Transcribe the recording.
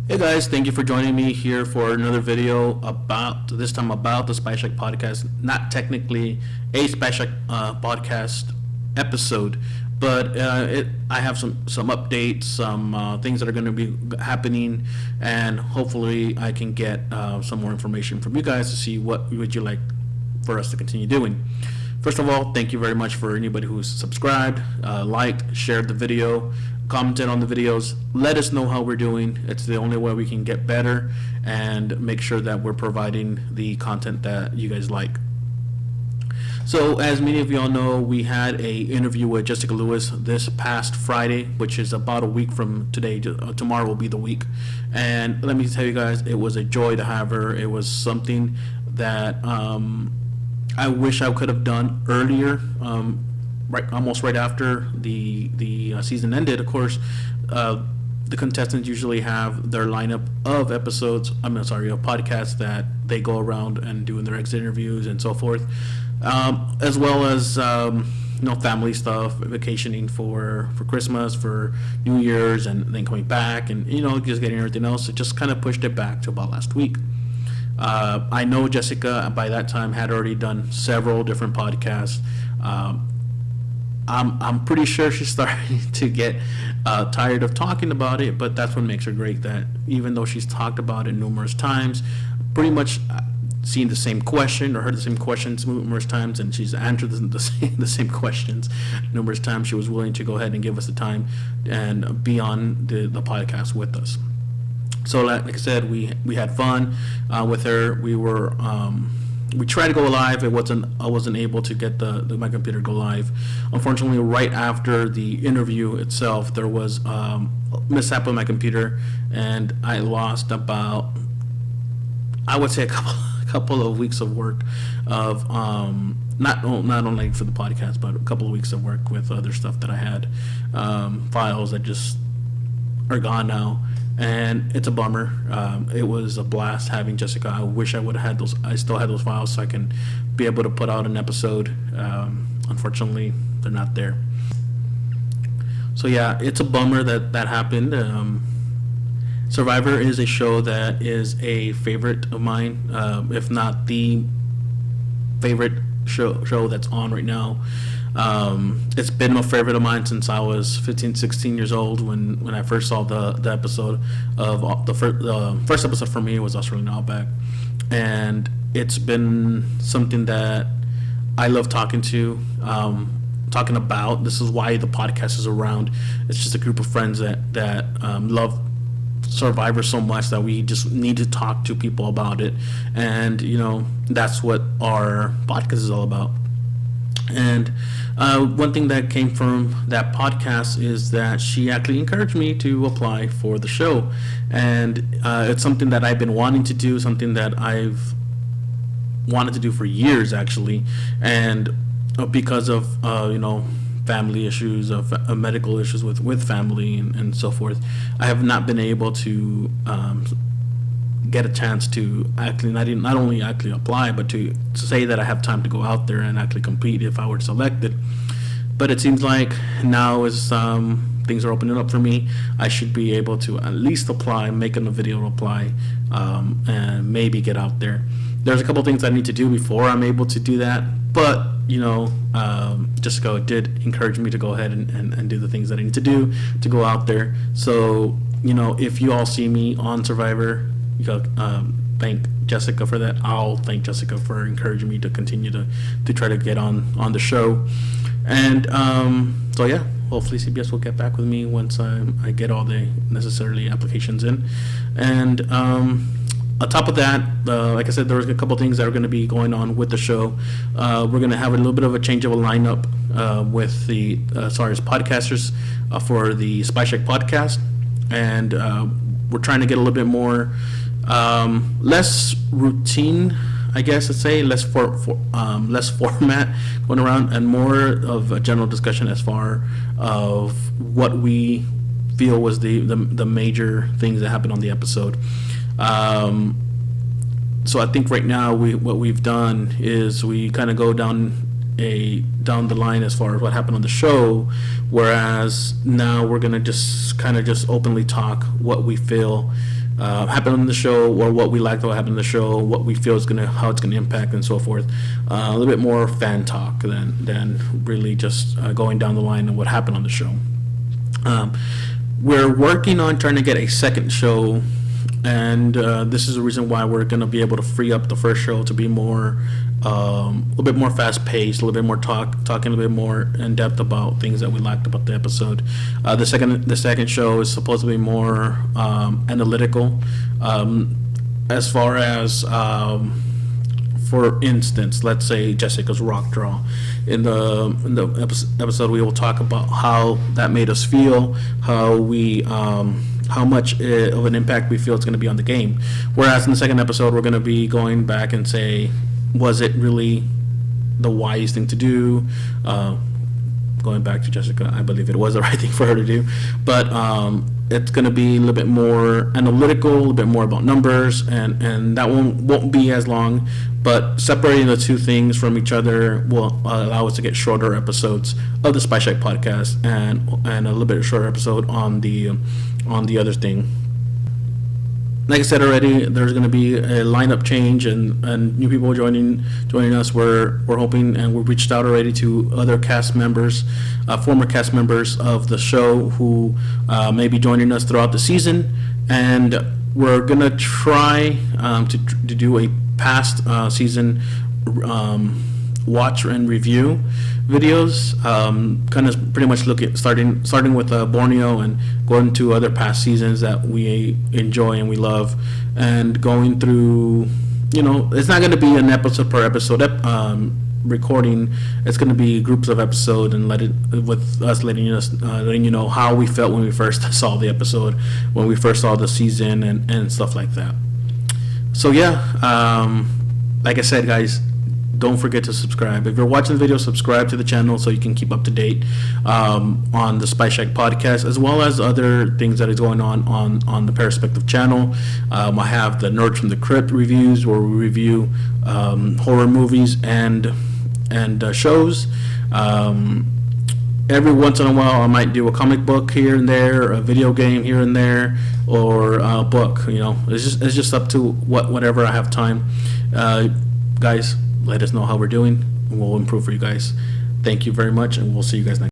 Hey guys, thank you for joining me here for another video about the Spice Shack podcast. Not technically a Spice Shack podcast episode, but I have some updates, some things that are going to be happening, and hopefully I can get some more information from you guys to see what would you like for us to continue doing. First of all, thank you very much for anybody who's subscribed, liked, shared the video, commented on the videos. Let us know how we're doing. It's the only way we can get better and make sure that we're providing the content that you guys like. So as many of y'all know, we had a interview with Jessica Lewis this past Friday, which is about a week from today. Tomorrow will be the week. And let me tell you guys, it was a joy to have her. It was something that I wish I could have done earlier, almost right after the season ended. Of course, the contestants usually have their lineup of episodes. Of podcasts that they go around and do in their exit interviews and so forth, as well as family stuff, vacationing for Christmas, for New Year's, and then coming back, and just getting everything else. It just kind of pushed it back to about last week. I know Jessica by that time had already done several different podcasts. I'm pretty sure she's starting to get tired of talking about it, but that's what makes her great, that even though she's talked about it numerous times, pretty much seen the same question or heard the same questions numerous times, and she's answered the same questions numerous times, she was willing to go ahead and give us the time and be on the podcast with us. So like I said, we had fun with her. We tried to go live. I wasn't able to get my computer to go live. Unfortunately, right after the interview itself, there was a mishap with my computer, and I lost about, I would say, a couple of weeks of work of not only for the podcast, but a couple of weeks of work with other stuff that I had, files that just are gone now. And it's a bummer. It was a blast having Jessica. I wish I would have had those. I still had those files so I can be able to put out an episode. Unfortunately, they're not there. So yeah, it's a bummer that happened. Survivor is a show that is a favorite of mine, if not the favorite show that's on right now. It's been a favorite of mine since I was 15, 16 years old when I first saw the episode of the first episode for me was Australian Outback, and it's been something that I love talking about. This is why the podcast is around. It's just a group of friends that love Survivor so much that we just need to talk to people about it, and that's what our podcast is all about. And one thing that came from that podcast is that she actually encouraged me to apply for the show. And it's something that I've been wanting to do, something that I've wanted to do for years, actually. And because of, family issues, of medical issues with family and so forth, I have not been able to get a chance to actually not only actually apply, but to say that I have time to go out there and actually compete if I were selected. But it seems like now as things are opening up for me, I should be able to at least apply, make a video apply, and maybe get out there. There's a couple things I need to do before I'm able to do that, but Jessica did encourage me to go ahead and do the things that I need to do to go out there. So if you all see me on Survivor, you can thank Jessica for that. I'll thank Jessica for encouraging me to continue to try to get on the show. And so yeah, hopefully CBS will get back with me once I get all the necessary applications in. And on top of that, like I said, there was a couple things that are going to be going on with the show. We're going to have a little bit of a change of a lineup with the as podcasters for the Spice Shack podcast, and we're trying to get a little bit more less routine, I guess I'd say, less format going around, and more of a general discussion as far of what we feel was the major things that happened on the episode. So I think right now what we've done is we kind of go down the line as far as what happened on the show, whereas now we're gonna just openly talk what we feel happened on the show, or what we liked what happened in the show, what we feel is how it's gonna impact, and so forth. A little bit more fan talk than really just going down the line of what happened on the show. We're working on trying to get a second show, and this is the reason why we're going to be able to free up the first show to be more, a little bit more fast paced, a little bit more talking a little bit more in depth about things that we liked about the episode. The second show is supposed to be more analytical, as far as. For instance, let's say Jessica's rock draw. In the episode, we will talk about how that made us feel, how much of an impact we feel it's going to be on the game. Whereas in the second episode, we're going to be going back and say, was it really the wise thing to do? Going back to Jessica, I believe it was the right thing for her to do, but it's going to be a little bit more analytical, a little bit more about numbers, and that won't be as long. But separating the two things from each other will allow us to get shorter episodes of the Spy Shack podcast, and a little bit shorter episode on the other thing. Like I said already, there's going to be a lineup change and new people joining us. We're hoping, and we reached out already to other cast members, former cast members of the show who may be joining us throughout the season, and we're going to try to do a past season watch and review videos, kind of pretty much starting with Borneo and going to other past seasons that we enjoy and we love, and going through, it's not going to be an episode per episode recording. It's going to be groups of episodes, and with us letting you know how we felt when we first saw the episode, when we first saw the season, and stuff like that. So yeah, like I said, guys, don't forget to subscribe. If you're watching the video, subscribe to the channel so you can keep up to date on the Spy Shack podcast, as well as other things that is going on the Perspective channel. I have the Nerds from the Crypt reviews, where we review horror movies and shows. Every once in a while, I might do a comic book here and there, a video game here and there, or a book. It's just up to whatever I have time. Guys, let us know how we're doing, and we'll improve for you guys. Thank you very much, and we'll see you guys next.